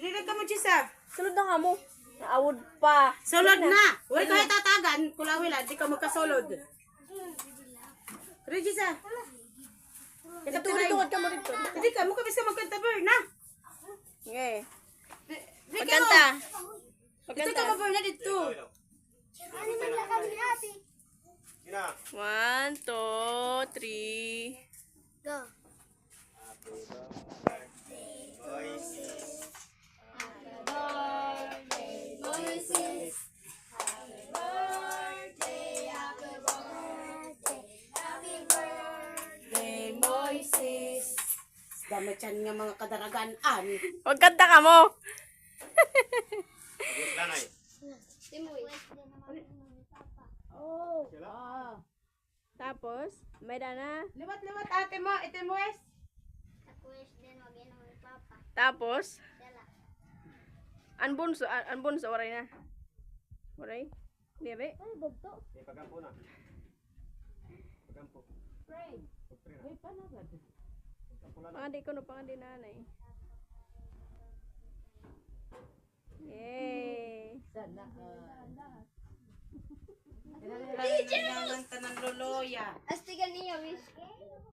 Rilad ka mo, Chisa. Sulod na ka mo. Naawod pa. Sulod na. Huwag ka tatagan. Kulawila, di ka magkasulod. Rilad, Chisa. Ituod ka mo rito. Hindi ka, mukha bisa magkantaber na. Okay. Rilad Pagkanta. Ito ka maber na dito. Ano man lang kami ate? 1, 2, 3. Go. Damit yan nga mga kadaragan-an. Huwag kanta ka mo. Oh. Tapos, may dana. Liwat-liwat ate mo. Ito mo es. Tapos, anbunso, waray na. Waray? Hindi, be? Pagampo na. Pagampo. Uy, paano ba? Pangandi ko no, pangandi nanay. Yay! Sana. Kailangan tanan loloya. Astigan niya, Whiskey.